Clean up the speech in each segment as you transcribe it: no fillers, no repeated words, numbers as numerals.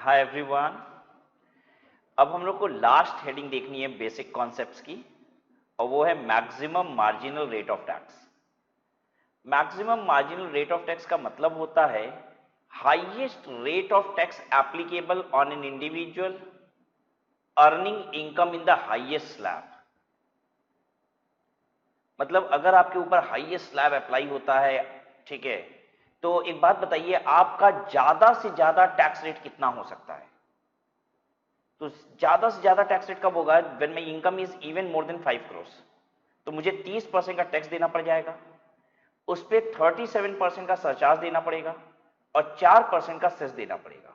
Hi everyone. अब हम लोग को लास्ट हेडिंग देखनी है बेसिक कॉन्सेप्ट्स की, और वो है maximum marginal rate of tax. Maximum marginal rate of tax का मतलब होता है highest rate of tax applicable on an individual earning income in the highest slab. मतलब अगर आपके ऊपर हाईएस्ट स्लैब अप्लाई होता है, ठीक है, तो एक बात बताइए, आपका ज्यादा से ज्यादा टैक्स रेट कितना हो सकता है? तो ज्यादा से ज्यादा टैक्स रेट कब होगा? When my income is even more than 5 crore. तो मुझे 30% का टैक्स देना पड़ जाएगा, उस पर 37% का सरचार्ज देना पड़ेगा और 4% का सेस देना पड़ेगा।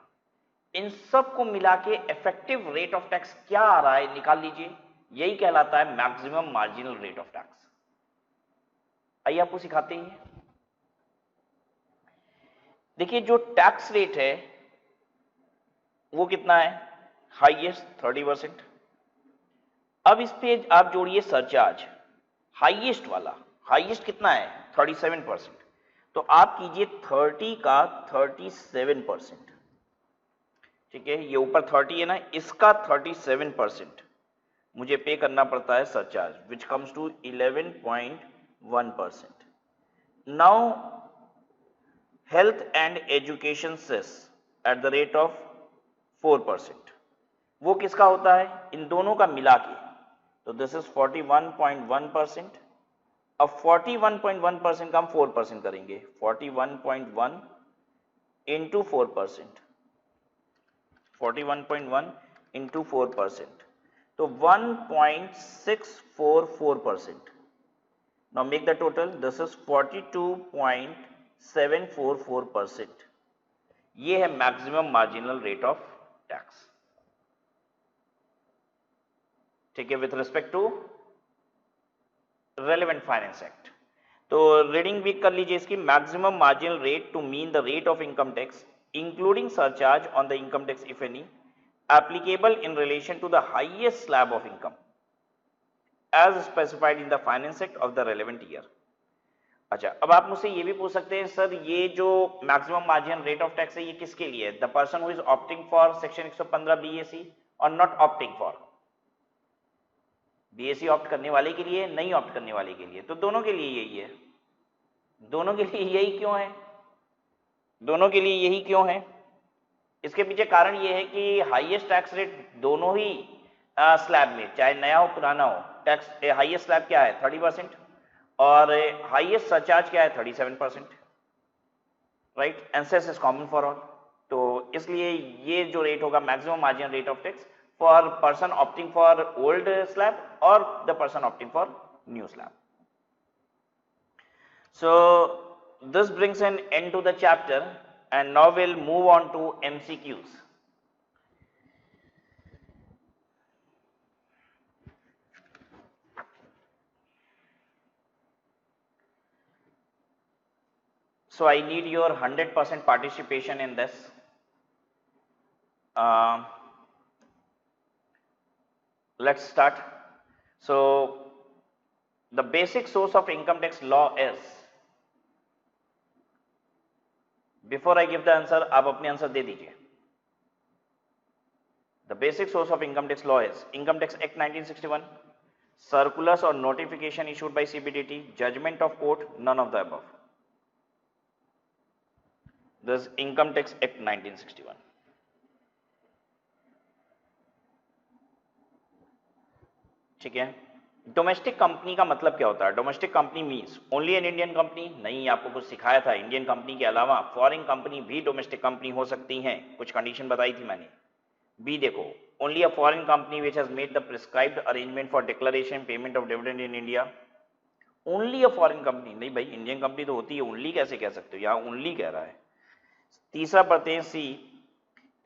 इन सब को मिला के इफेक्टिव रेट ऑफ टैक्स क्या आ रहा है निकाल लीजिए, यही कहलाता है maximum marginal rate of tax. आइए आपको सिखाते हैं। देखिए जो टैक्स रेट है वो कितना है? हाईएस्ट 30%। अब इस पे आप जोड़िए सरचार्ज, हाईएस्ट वाला। हाईएस्ट कितना है? 37%। तो आप कीजिए 30 का 37%, ठीक है। ये ऊपर 30 है ना, इसका 37% मुझे पे करना पड़ता है surcharge, which comes to 11.1%। Now health and education cess at the rate of 4%, वो किसका होता है? इन दोनों का मिला के। तो दिस इज 41.1%। अब 41.1% का हम 4% करेंगे, 41.1 इंटू 4%, 41.1 इंटू 4%, तो 1.644%। Now make the total, this is 42.744%। ये है maximum marginal rate of tax, ठीक है, with respect to relevant finance act. तो रीडिंग भी कर लीजिए इसकी। Maximum marginal rate to mean the rate of income tax including surcharge on the income tax if any applicable in relation to the highest slab of income as specified in the finance act of the relevant year। अच्छा, अब आप मुझसे ये भी पूछ सकते हैं, sir ये जो maximum marginal rate of tax है ये किसके लिए है? The person who is opting for section 115 BAC और not opting for. BAC opt करने वाले के लिए, नहीं ऑप्ट करने वाले के लिए। तो दोनों के लिए यही है। दोनों के लिए यही क्यों है? दोनों के लिए यही क्यों है? इसके पीछे कारण यह है कि हाईएस्ट टैक्स रेट दोनों ही स्लैब में, चाहे नया हो पुराना हो, टैक्स हाईएस्ट स्लैब क्या है? 30%, और हाईएस्ट सरचार्ज क्या है? 37%, right. And cess is common for all. तो इसलिए ये जो रेट होगा maximum marginal rate of tax for person opting for old slab और the person opting for new slab. So this brings an end to the chapter, and now we'll move on to MCQs. So I need your 100% participation in this. Let's start. So the basic source of income tax law is, before I give the answer, आप अपने answer दे दीजिए। The basic source of income tax law is Income Tax Act 1961, circulars or notification issued by CBDT, judgment of court, none of the above. This Income Tax Act 1961. ठीक है। Domestic company का मतलब क्या होता है? Domestic company means only an Indian company? नहीं, आपको कुछ सिखाया था, इंडियन कंपनी के अलावा फॉरेन कंपनी भी डोमेस्टिक कंपनी हो सकती हैं, कुछ कंडीशन बताई थी मैंने। बी देखो, only a foreign company which has made the prescribed arrangement for declaration payment of dividend in India. Only a foreign company, नहीं भाई, इंडियन कंपनी तो होती है, ओनली कैसे कह सकते हो? यहाँ ओनली कह रहा है। तीसरा पढ़ते हैं C,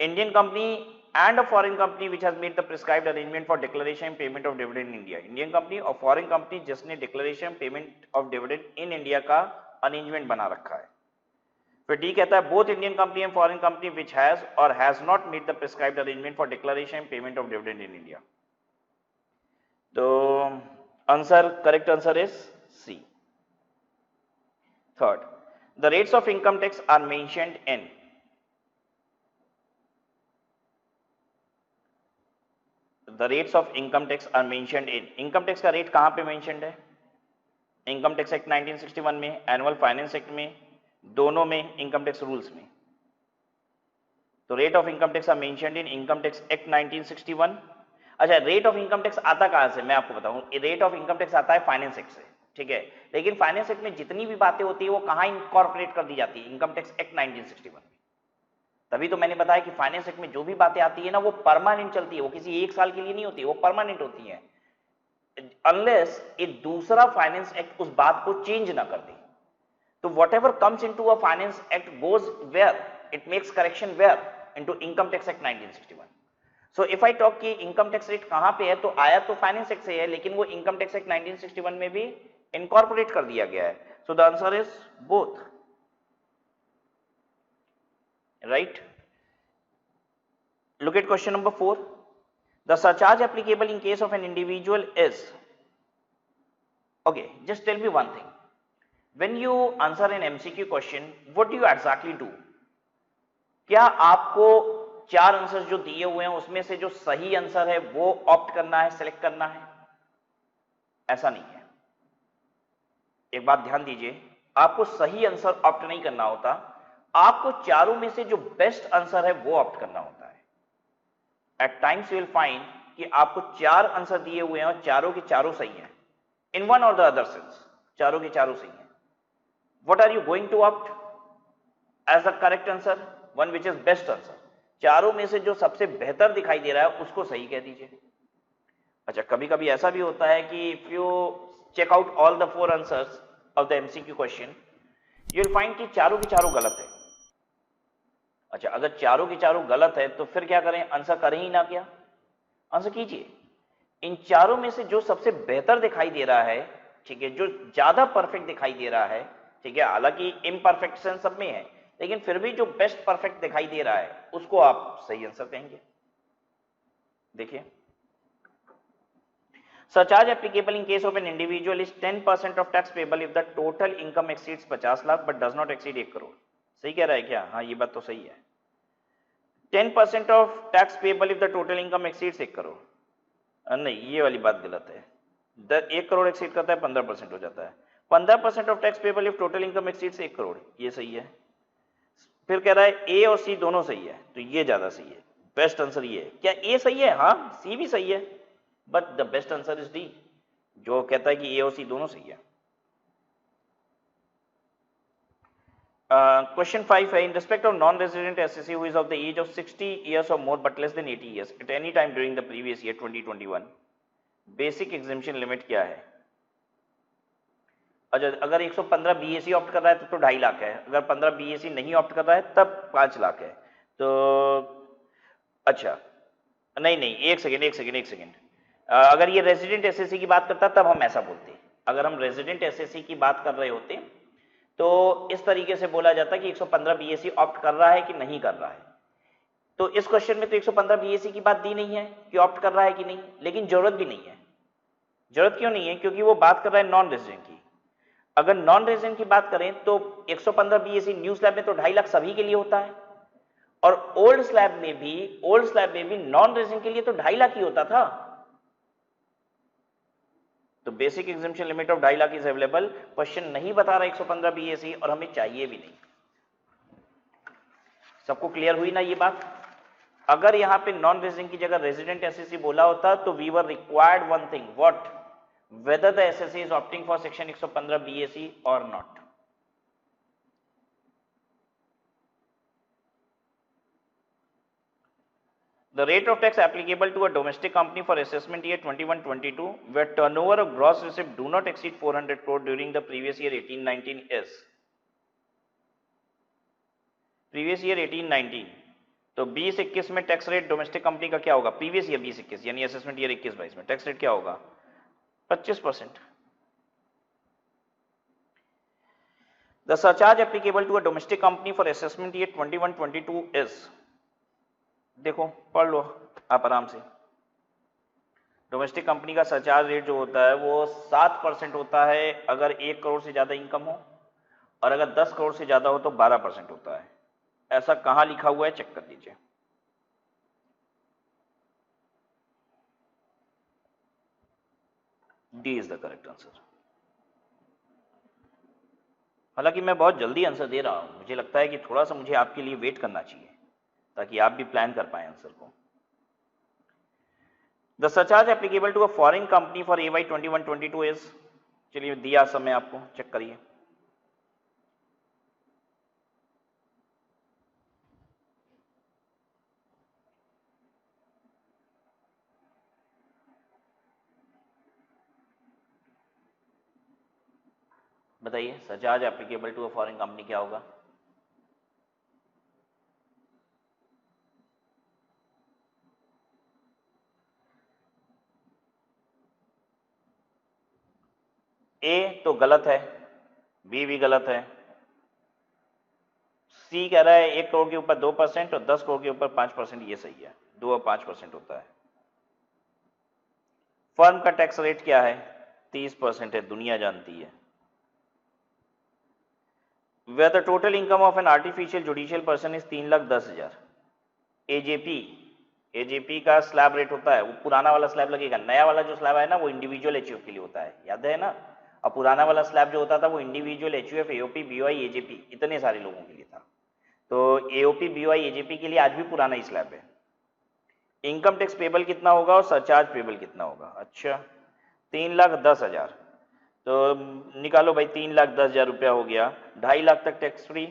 Indian company and a foreign company which has made the prescribed arrangement for declaration and payment of dividend in India। Indian company और फॉरेन कंपनी जिसने declaration payment of dividend in India का arrangement बना रखा है। फिर D कहता है both Indian company and foreign company which has और has not made the prescribed arrangement for declaration and payment of dividend in India. तो answer, correct answer is C. Third, the rates of income tax are mentioned in, the rates of income tax are mentioned in, income tax का rate कहां पे mentioned है? Income tax act 1961 में, annual finance act में, दोनों में income tax rules में। तो rate of income tax are mentioned in income tax act 1961। अच्छा, रेट ऑफ इनकम टैक्स आता कहां से, मैं आपको बताऊं, रेट ऑफ इनकम टैक्स आता है फाइनेंस एक्ट से, ठीक है। लेकिन फाइनेंस एक्ट में जितनी भी बातें होती है वो कहां इनकॉर्पोरेट कर दी जाती है? इनकम टैक्स एक्ट 1961 में। तभी तो मैंने बताया कि फाइनेंस एक्ट में जो भी बातें आती है ना वो परमानेंट चलती है, वो किसी एक साल के लिए नहीं होती, वो परमानेंट होती है, अनलेस एक दूसरा फाइनेंस एक्ट उस बात को चेंज ना कर दे। तो whatever comes into a finance act goes where it makes correction where into income tax act 1961. So if I talk कि income tax rate कहां पे है, तो आया तो फाइनेंस एक्ट से है, लेकिन वो income tax act 1961 में भी incorporate कर दिया गया है। So the answer is both, right? Look at question number 4. The surcharge applicable in case of an individual is, okay, just tell me one thing. When you answer an MCQ question, what do you exactly do? क्या आपको 4 answer जो दिए हुए हैं उसमें से जो सही आंसर है वो ऑप्ट करना है, सेलेक्ट करना है? ऐसा नहीं है। एक बात ध्यान दीजिए, आपको सही आंसर ऑप्ट नहीं करना होता, आपको चारों में से जो बेस्ट आंसर है वो ऑप्ट करना होता है। At times you will find कि आपको 4 आंसर दिए हुए हैं और चारों के चारों सही हैं, इन वन और द अदर सेंस चारों के चारों सही हैं। What are you going to opt as the correct answer? One which is best answer. चारों में से जो सबसे बेहतर दिखाई दे रहा है उसको सही कह दीजिए। अच्छा, कभी कभी ऐसा भी होता है कि if you check out all the 4 answers of the MCQ question, you will find कि चारों की चारों गलत है। अच्छा, अगर चारों की चारों गलत है तो फिर क्या करें? आंसर करें ही ना क्या? आंसर कीजिए। इन चारों में से जो सबसे बेहतर दिखाई दे रहा है, ठीक है, जो ज्यादा परफेक्ट दिखाई दे रहा है, ठीक है, हालांकि इम्परफेक्शन सब में है, लेकिन फिर भी जो बेस्ट परफेक्ट दिखाई दे रहा है उसको आप सही आंसर कहेंगे। देखिए, surcharge applicable in case of an individual is 10% of tax payable if the total income exceeds 50 lakh but does not exceed 1 crore. सही कह रहा है क्या? हाँ, ये बात तो सही है। 10% of tax payable if the total income exceeds 1 crore. नहीं, ये वाली बात गलत है। 1 करोड़ एक्सीड करता है 15% हो जाता है। 15% of tax payable if total income exceeds 1 crore, ये सही है। फिर कह रहा है ए और सी दोनों सही है, तो ये ज्यादा सही है। बेस्ट आंसर ये है। क्या ए सही है? हाँ, सी भी सही है, but the best answer is D, जो कहता है कि ए और सी दोनों सही है। क्वेश्चन 5 है, in respect of non resident SSC who is of the age of 60 years और more but less than 80 years at any time during the previous year 2021, basic exemption limit क्या है? अगर 115 बीएससी ऑप्ट कर रहा है तब तो 2.5 लाख है, अगर 15 बीएससी नहीं ऑप्ट कर रहा है तब 5 लाख है। तो अच्छा, नहीं, एक सेकेंड, अगर ये रेजिडेंट एसएससी की बात करता तब हम ऐसा बोलते। अगर हम रेजिडेंट एसएससी की बात कर रहे होते तो इस तरीके से बोला जाता कि 115 बीएससी ऑप्ट कर रहा है कि नहीं कर रहा है। तो इस क्वेश्चन में तो 115 बीएससी की बात दी नहीं है कि ऑप्ट कर रहा है कि नहीं, लेकिन जरूरत भी नहीं है। जरूरत क्यों नहीं है? क्योंकि वो बात कर रहा है नॉन रेजिडेंट की। अगर नॉन रेजिडेंट की बात करें तो 115 बीएससी न्यू स्लैब में तो 2.5 लाख सभी के लिए होता है, और ओल्ड स्लैब में भी नॉन रेजिडेंट के लिए तो 2.5 लाख ही होता था। तो basic exemption limit of 2.5 lakh is available. Question नहीं बता रहा 115 बीएससी, और हमें चाहिए भी नहीं। सबको क्लियर हुई ना ये बात? अगर यहां पे नॉन रेजिडेंट की जगह रेजिडेंट एसएससी बोला होता तो we were required one thing, what? whether the SSC is opting for section 115 BAC or not. The rate of tax applicable to a domestic company for assessment year 21-22 where turnover of gross receipt do not exceed 400 crore during the previous year 18-19 is, previous year 18-19, तो 20-21 में tax rate domestic company का क्या होगा? Previous year 20-21 यानी assessment year 21-22 में tax rate क्या होगा? 25%. The surcharge applicable to a domestic company for assessment year 21-22 is, देखो पढ़ लो आप आराम से। डोमेस्टिक कंपनी का सरचार्ज रेट जो होता है वो 7% होता है अगर 1 करोड़ से ज्यादा इनकम हो, और अगर 10 करोड़ से ज्यादा हो तो 12% होता है। ऐसा कहां लिखा हुआ है? चेक कर लीजिए। D is the correct answer. हालांकि मैं बहुत जल्दी आंसर दे रहा हूं, मुझे लगता है कि थोड़ा सा मुझे आपके लिए वेट करना चाहिए ताकि आप भी प्लान कर पाए आंसर को। The surcharge applicable to a foreign company for AY 21-22 is, चलिए दिया समय आपको, चेक करिए। बताइए surcharge applicable to a foreign company क्या होगा? ए तो गलत है, बी भी गलत है, सी कह रहा है 1 करोड़ के ऊपर 2% और 10 करोड़ के ऊपर 5%, ये सही है, 2 और 5% होता है। फर्म का टैक्स रेट क्या है? 30% है, दुनिया जानती है। Where the total income of an artificial judicial person is 3,10,000, AJP का स्लैब रेट होता है, वो पुराना वाला स्लैब लगेगा, नया वाला जो स्लैब है ना वो इंडिविजुअल एचयूएफ के लिए होता है, याद है ना? अब पुराना वाला स्लैब जो होता था वो individual HUF, AOP, BOI, AJP, इतने सारे लोगों के लिए था। तो एओपी, बीओआई, एजेपी के लिए आज भी पुराना ही स्लैब है। इनकम टैक्स पेबल कितना होगा और सरचार्ज पेबल कितना होगा? अच्छा 3,10,000, तो निकालो भाई, 3,10,000 रुपया हो गया, 2.5 लाख तक टैक्स फ्री,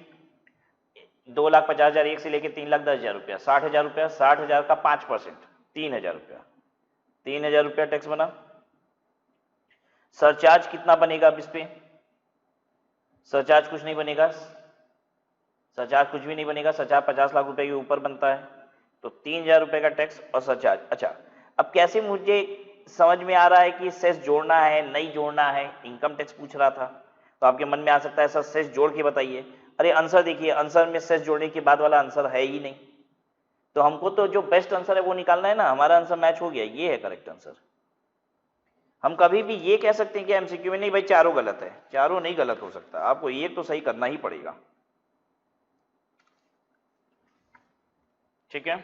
2,50,000 एक से लेके 3,10,000 रुपया, 60,000 रुपया, 60,000 का 5%, 3,000 रुपया, 3,000 रुपया टैक्स बना। सरचार्ज कितना बनेगा अब इस पे? सरचार्ज कुछ नहीं बनेगा, सरचार्ज कुछ भी नहीं बनेगा, सरचार्ज 50 लाख रुपए के ऊपर बनता है, तो 3,000 रुपए का टैक्स और सरचार्ज। अच्छा अब कैसे मुझे समझ में आ रहा है कि सेस जोड़ना है नहीं जोड़ना है? इनकम टैक्स पूछ रहा था, तो आपके मन में आ सकता है सर सेस जोड़ के बताइए। अरे आंसर देखिए, आंसर में सेस जोड़ने के बाद वाला आंसर है ही नहीं, तो हमको तो जो बेस्ट आंसर है वो निकालना है ना। हमारा आंसर मैच हो गया, ये है करेक्ट आंसर। हम कभी भी ये कह सकते हैं कि एमसीक्यू में नहीं भाई चारों गलत है, चारों नहीं गलत हो सकता, आपको एक तो सही करना ही पड़ेगा, ठीक है?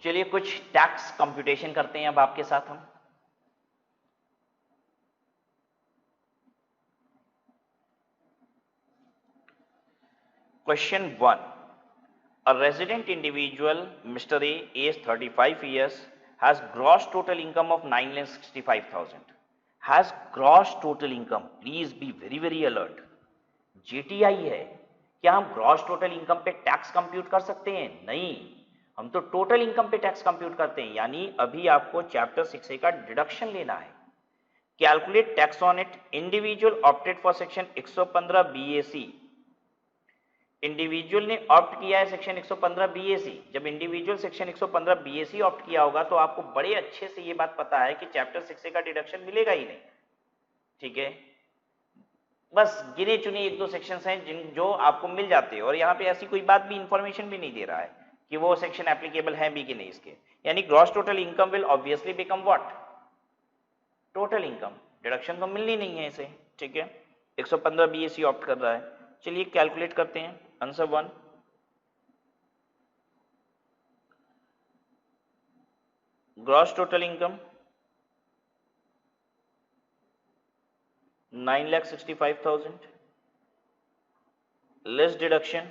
चलिए कुछ टैक्स कंप्यूटेशन करते हैं अब आपके साथ हम। Question 1, a resident individual Mr. A age 35 years has gross total income of 9,65,000, has gross total income, please be very alert, GTI है। क्या हम ग्रॉस टोटल इनकम पे टैक्स कंप्यूट कर सकते हैं? नहीं, हम तो टोटल इनकम पे टैक्स कंप्यूट करते हैं, यानी अभी आपको चैप्टर 6A का डिडक्शन लेना है। Calculate tax on it, individual opted for section 115 BAC, individual ने ऑप्ट किया है सेक्शन 115 BAC। जब इंडिविजुअल सेक्शन 115 BAC ऑप्ट किया होगा तो आपको बड़े अच्छे से ये बात पता है कि चैप्टर 6A का डिडक्शन मिलेगा ही नहीं, ठीक है? बस गिने चुने 1-2 सेक्शंस हैं जिन जो आपको मिल जाते हैं, और यहाँ पे ऐसी कोई बात भी इंफॉर्मेशन भी नहीं दे रहा है कि वो सेक्शन एप्लीकेबल है भी कि नहीं इसके। यानी gross total income will obviously become what? Total income, deduction तो मिलनी नहीं है इसे, ठीक है? 115 BAC ऑप्ट कर रहा है। चलिए कैलकुलेट करते हैं। Answer 1, gross total income 9,65,000 less deduction,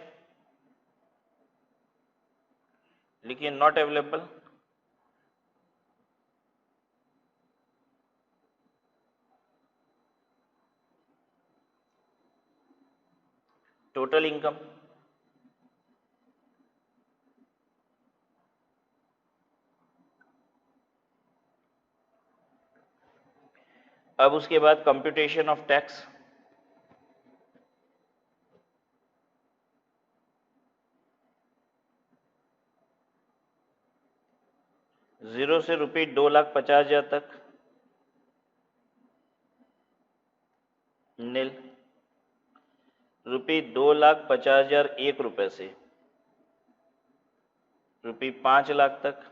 लिखिए नॉट अवेलेबल, टोटल इनकम अब उसके बाद कंप्यूटेशन ऑफ टैक्स, जीरो से रुपये 2,50,000 तक नील, रुपये 2,50,000 1 रुपए से रुपये 5 लाख तक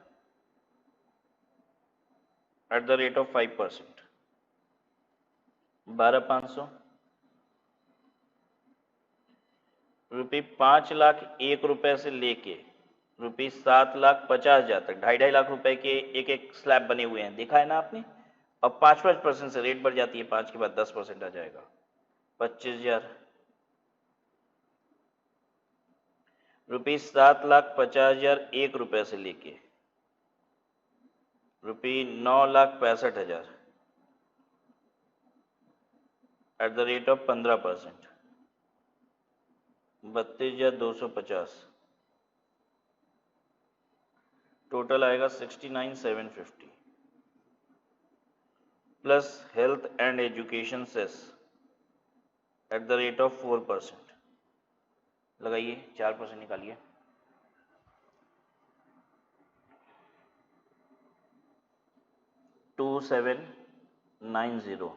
एट द रेट ऑफ 5%, 12,500, रुपये 5 लाख 1 रुपए से लेके ₹7,50,000 तक 2.5 लाख रुपए के एक एक स्लैब बने हुए हैं, देखा है ना आपने। अब 5% से रेट बढ़ जाती है, 5 के बाद 10% आ जाएगा, 25,000। ₹7,50,000 ₹1 से लेके ₹9,65,000 at the rate of 15%, 32,250, total आएगा 69,750 plus health and education cess at the rate of 4%। लगाइए, 4% निकालिए। $2,790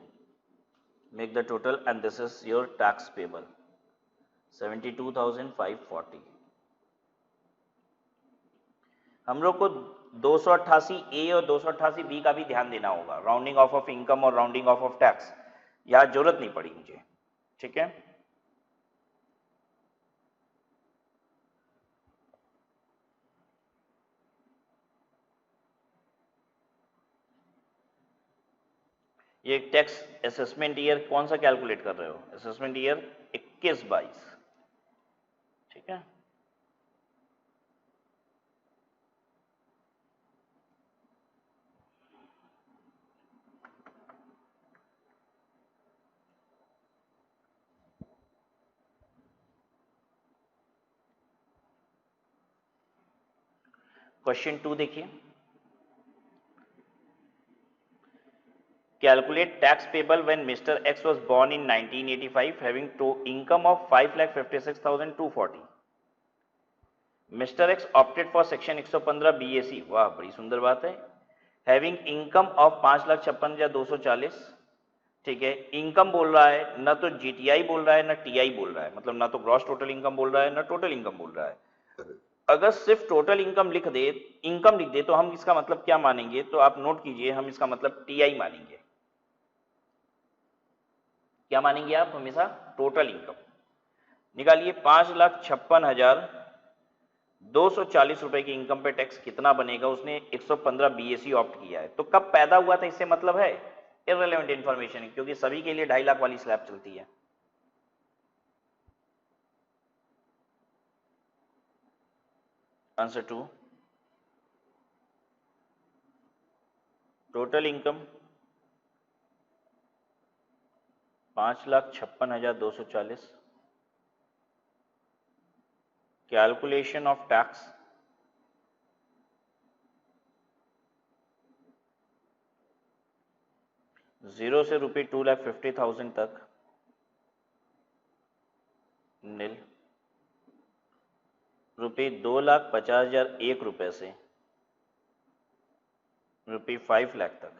make the total and this is your tax payable 72,540। हम लोग को 288 ए और 288 बी का भी ध्यान देना होगा, राउंडिंग ऑफ इनकम और राउंडिंग ऑफ टैक्स, यहां जरूरत नहीं पड़ी मुझे, ठीक है। ये टैक्स असेसमेंट ईयर कौन सा कैलकुलेट कर रहे हो, असेसमेंट ईयर 21-22, ठीक है। क्वेश्चन 2 देखिए, calculate tax payable when Mr. X was born in 1985 having to income of 5,56,240। Mr. X opted for section 115 BAC, वाह बड़ी सुंदर बात है। हैविंग इनकम ऑफ 5,56,240, ठीक है। इनकम बोल रहा है, ना तो जीटीआई बोल रहा है ना टीआई बोल रहा है, मतलब ना तो ग्रॉस टोटल इनकम बोल रहा है ना टोटल इनकम बोल रहा है। अगर सिर्फ टोटल इनकम लिख दे तो हम इसका मतलब क्या मानेंगे, तो आप नोट कीजिए, हम इसका मतलब टीआई मानेंगे। क्या मानेंगे आप हमेशा, टोटल इनकम। निकालिए, 5,56,240 रुपए की इनकम पे टैक्स कितना बनेगा, उसने 115 बीएसी ऑप्ट किया है, तो कब पैदा हुआ था इससे मतलब है इररिलेवेंट इंफॉर्मेशन है, क्योंकि सभी के लिए 2.5 लाख वाली स्लैब चलती है। Answer 2, total income 5,56,240, calculation of tax 0 से ₹2,50,000 तक नील, ₹2,50,001 से ₹5 लाख तक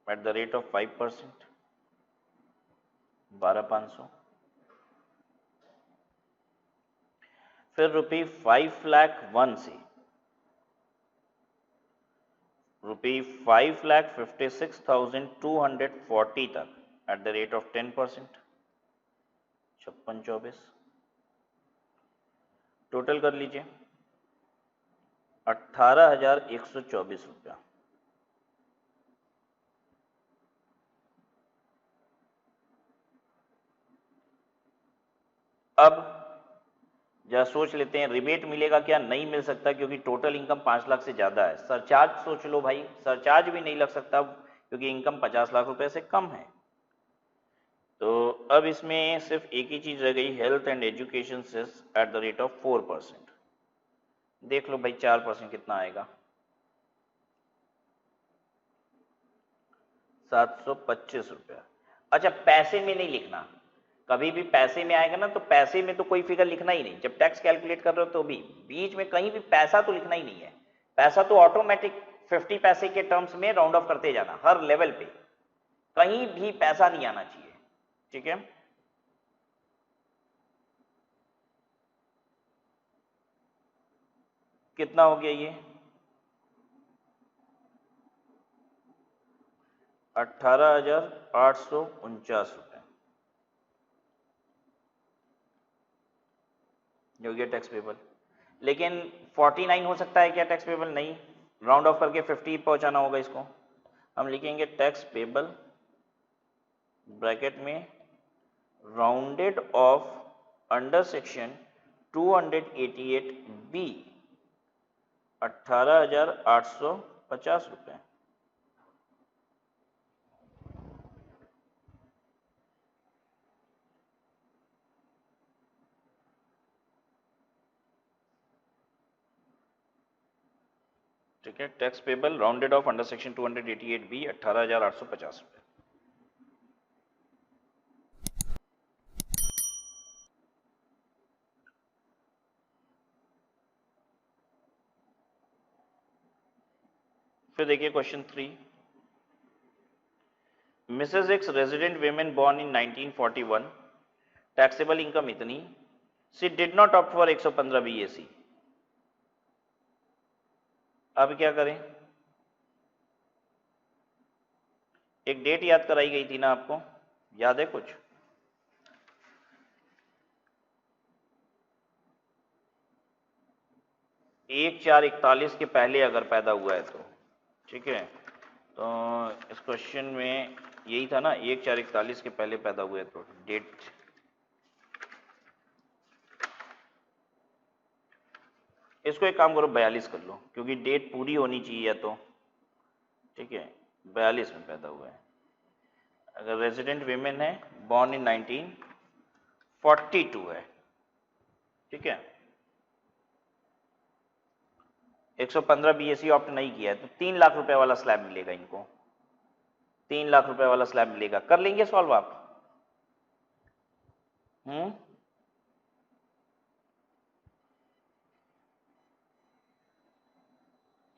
एट द रेट ऑफ 5%, 12,500। फिर ₹5,01,000 से ₹5,56,240 तक eight the rate of 10%, 5624। Total कर लीजिए 18,124 रुपया। अब जरा सोच लेते हैं, रिबेट मिलेगा क्या, नहीं मिल सकता, क्योंकि टोटल इनकम 5 लाख से ज्यादा है। सरचार्ज सोच लो भाई, सरचार्ज भी नहीं लग सकता क्योंकि इनकम 50 लाख रुपए से कम है। तो अब इसमें सिर्फ एक ही चीज रह गई, health and education cess at the rate of 4%। देख लो भाई 4% कितना आएगा, 725 रुपया। अच्छा, पैसे में नहीं लिखना, कभी भी पैसे में आएगा ना तो पैसे में तो कोई फिगर लिखना ही नहीं, जब टैक्स कैलकुलेट कर रहे हो तो भी बीच में कहीं भी पैसा तो लिखना ही नहीं है। पैसा तो ऑटोमेटिक 50 पैसे के टर्म्स में राउंड ऑफ करते जाना, हर लेवल पे कहीं भी पैसा नहीं आना चाहिए, ठीक है। कितना हो गया ये, 18,849 रुपए। जो गया टैक्स पेबल। लेकिन 49 हो सकता है क्या टैक्स पेबल? नहीं, राउंड ऑफ करके 50 पहुंचाना होगा इसको। हम लिखेंगे टैक्स पेबल ब्रैकेट में rounded off under section 288B 18,850 रुपए। ठीक है, tax payable rounded off under section 288B 18,850 रुपए। फिर देखिए question 3, Mrs X resident women born in 1941, taxable income इतनी, she did not opt for 115 BAC। अब क्या करें? एक डेट याद कराई गई थी ना आपको, याद है कुछ? एक 4/41 के पहले अगर पैदा हुआ है तो ठीक है, तो इस क्वेश्चन में यही था ना, 1/4/41 के पहले पैदा हुए तो डेट, इसको एक काम करो 42 कर लो, क्योंकि डेट पूरी होनी चाहिए तो ठीक है, 42 में पैदा हुआ है। अगर रेजिडेंट वीमेन है, बॉर्न इन 1942 है, ठीक है, 115 BAC ऑप्ट नहीं किया है तो 3 लाख रुपए वाला स्लैब मिलेगा इनको, 3 लाख रुपए वाला स्लैब मिलेगा। कर लेंगे सॉल्व आप?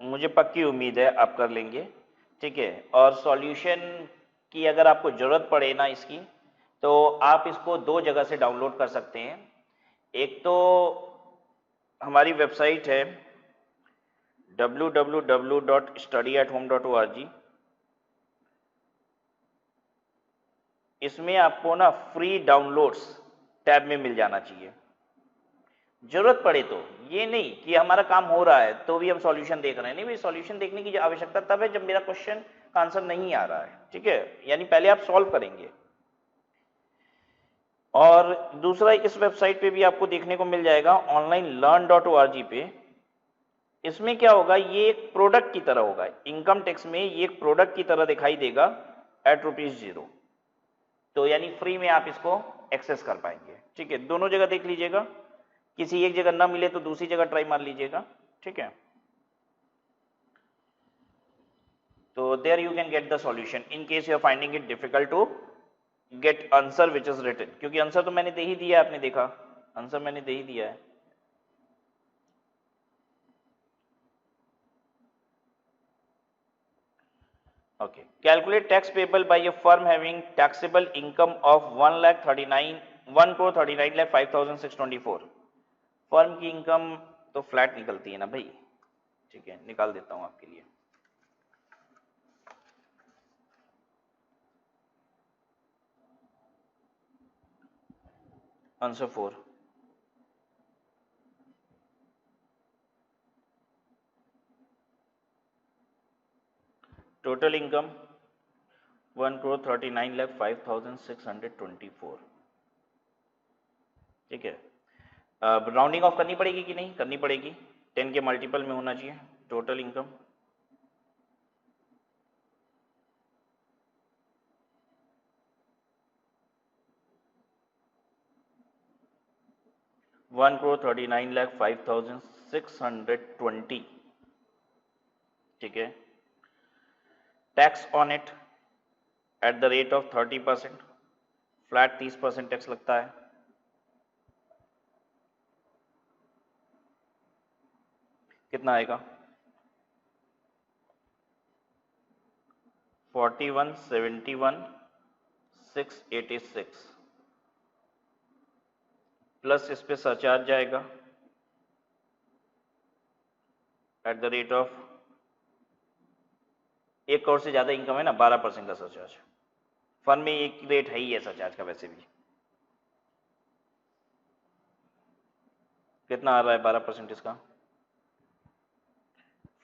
मुझे पक्की उम्मीद है आप कर लेंगे, ठीक है। और सॉल्यूशन की अगर आपको जरूरत पड़े ना इसकी, तो आप इसको 2 जगह से डाउनलोड कर सकते हैं। एक तो हमारी वेबसाइट है www.studyathome.org, इसमें आपको ना फ्री डाउनलोड्स टैब में मिल जाना चाहिए। जरूरत पड़े तो, ये नहीं कि हमारा काम हो रहा है तो भी हम सॉल्यूशन देख रहे हैं, नहीं भाई, सॉल्यूशन देखने की आवश्यकता तब है जब मेरा क्वेश्चन का आंसर नहीं आ रहा है, ठीक है, यानी पहले आप सॉल्व करेंगे। और दूसरा, इस वेबसाइट पे भी आपको देखने को मिल जाएगा onlinelearn.org पे। इसमें क्या होगा, ये एक प्रोडक्ट की तरह होगा, इनकम टैक्स में ये एक प्रोडक्ट की तरह दिखाई देगा एट ₹0। तो यानी फ्री में आप इसको एक्सेस कर पाएंगे, ठीक है। दोनों जगह देख लीजिएगा, किसी एक जगह ना मिले तो दूसरी जगह ट्राई मार लीजिएगा, ठीक है। तो there you can get the solution in case you are finding it difficult to get answer which is written, क्योंकि आंसर तो मैंने दे ही दिया है, आपने देखा आंसर मैंने दे ही दिया है। Okay. Calculate tax payable by a firm having taxable income of 1,39,05,624। Firm की इनकम तो फ्लैट निकलती है ना भाई, ठीक है, निकाल देता हूं आपके लिए। आंसर 4। टोटल इनकम 1,39,05,624, ठीक है। अब राउंडिंग ऑफ करनी पड़ेगी कि नहीं? करनी पड़ेगी, 10 के मल्टीपल में होना चाहिए टोटल इनकम। $1,39,05,620, ठीक है। Tax on it at the rate of 30%, flat 30% tax लगता है। कितना आएगा? 41,71,686 प्लस इस पे सरचार्ज जाएगा eight the rate of 1 crore से ज्यादा इनकम है ना, 12% का सरचार्ज। फर्म में एक रेट है ही है सरचार्ज का वैसे भी। कितना आ रहा है 12% इसका?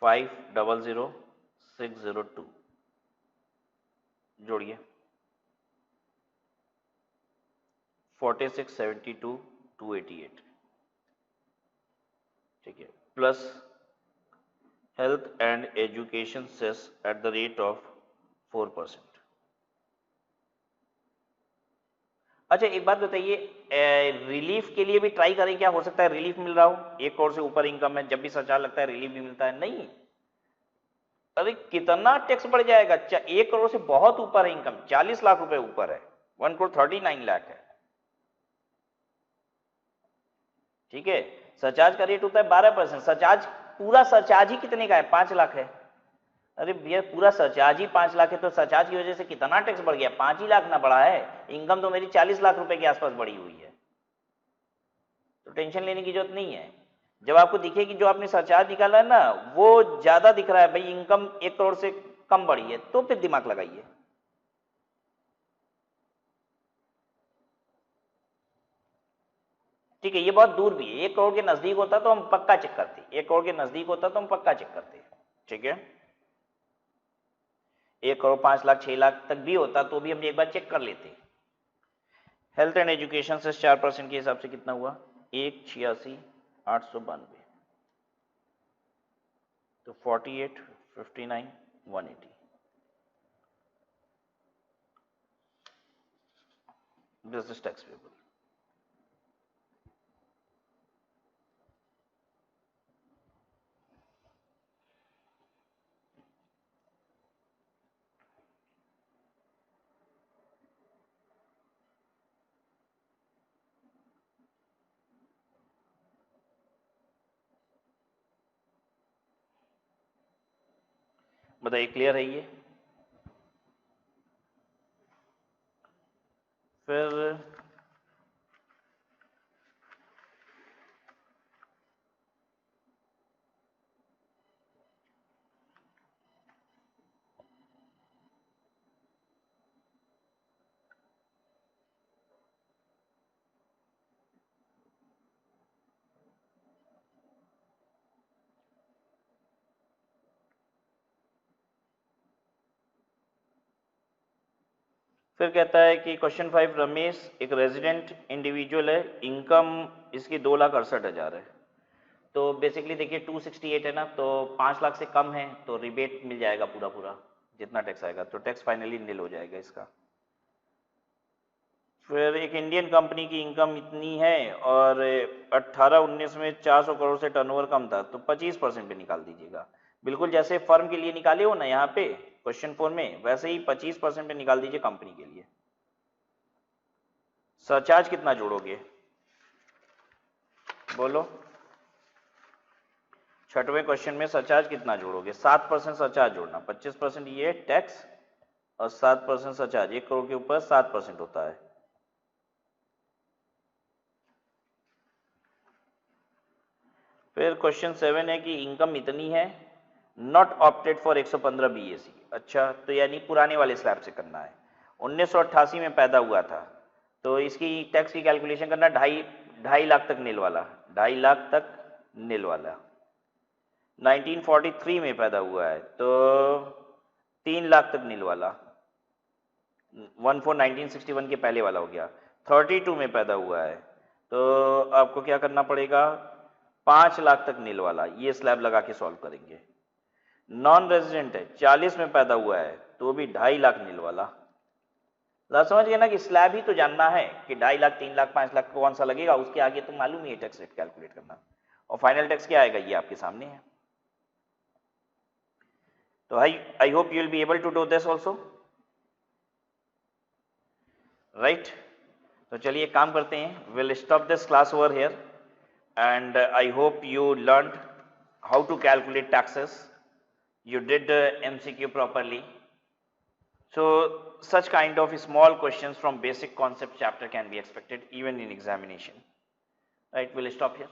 500602 जोड़िए 4672,288, ठीक है, plus health and education cess at the rate of 4%। अच्छा एक बात बताइए, रिलीफ के लिए भी ट्राई करें, क्या हो सकता है रिलीफ मिल रहा हो? 1 करोड़ से ऊपर इनकम है, जब भी सरचार्ज लगता है रिलीफ भी मिलता है? नहीं, अरे कितना टैक्स बढ़ जाएगा? 1 करोड़ से बहुत ऊपर है इनकम, 40 लाख रुपए ऊपर है, 1 करोड़ 39 लाख है, ठीक है। सरचार्ज का रेट होता है 12%। सरचार्ज, पूरा सरचार्ज ही कितने का है? 5 लाख है। अरे भैया पूरा सरचार्ज ही 5 लाख है, तो सरचार्ज की वजह से कितना टैक्स बढ़ गया? 5 ही लाख ना बढ़ा है, इनकम तो मेरी 40 लाख रुपए के आसपास बढ़ी हुई है, तो टेंशन लेने की जरूरत नहीं है। जब आपको दिखे कि जो आपने सरचार्ज निकाला है ना वो ज्यादा दिख रहा है, भाई इनकम 1 करोड़ से कम बढ़ी है, तो फिर दिमाग लगाइए। ठीक है, ये बहुत दूर भी है, 1 करोड़ के नजदीक होता तो हम पक्का चेक करते, 1 करोड़ के नजदीक होता तो हम पक्का चेक करते, ठीक है। 1 करोड़ 5 लाख 6 लाख तक भी होता तो भी हम एक बार चेक कर लेते। हेल्थ एंड एजुकेशन से 4% के हिसाब से कितना हुआ? 1,86,892, तो 48, 59, 180। This is tax payable. बताइए क्लियर है ये? फिर कहता है कि क्वेश्चन 5, रमेश एक रेजिडेंट इंडिविजुअल है, इनकम इसकी 2,68,000 है, तो बेसिकली देखिए 268 है ना, तो 5 लाख से कम है तो रिबेट मिल जाएगा पूरा पूरा जितना टैक्स आएगा, तो टैक्स फाइनली निल हो जाएगा इसका। फिर एक इंडियन कंपनी की इनकम इतनी है और 18-19 में 400 करोड़ से टर्नओवर कम था, तो 25% पे निकाल दीजिएगा, बिल्कुल जैसे फर्म के लिए निकाले हो ना यहाँ पे क्वेश्चन 4 में, वैसे ही 25% पे निकाल दीजिए कंपनी के लिए। सरचार्ज कितना जोड़ोगे बोलो? 6वें क्वेश्चन में सरचार्ज कितना जोड़ोगे? 7% सरचार्ज जोड़ना, 25% ये टैक्स और 7% सरचार्ज, 1 करोड़ के ऊपर 7% होता है। फिर क्वेश्चन 7 है कि इनकम इतनी है, नॉट ऑप्टेड फॉर 115 BAC। अच्छा, तो यानी पुराने वाले स्लैब से करना है, 1988 में पैदा हुआ था, तो इसकी टैक्स की कैलकुलेशन करना 2.5 लाख तक नील वाला, 2.5 लाख तक नील वाला। 1943 में पैदा हुआ है तो 3 लाख तक नील वाला, 1961 के पहले वाला हो गया। 32 में पैदा हुआ है तो आपको क्या करना पड़ेगा? 5 लाख तक नील वाला, ये स्लैब लगा के सॉल्व करेंगे। नॉन रेजिडेंट है, 40 में पैदा हुआ है तो भी 2.5 लाख नील वाला। समझ गए ना कि स्लैब ही तो जानना है कि 2.5 लाख 3 लाख 5 लाख कौन सा लगेगा, उसके आगे तो मालूम ही है टैक्स रेट कैलकुलेट करना, और फाइनल टैक्स क्या आएगा ये आपके सामने है। तो I hope you will be able to do this also, right. तो चलिए एक काम करते हैं, will stop this class over here and I hope you learned how to calculate taxes. You did MCQ properly. So such kind of small questions from basic concept chapter can be expected even in examination. Right, we'll stop here.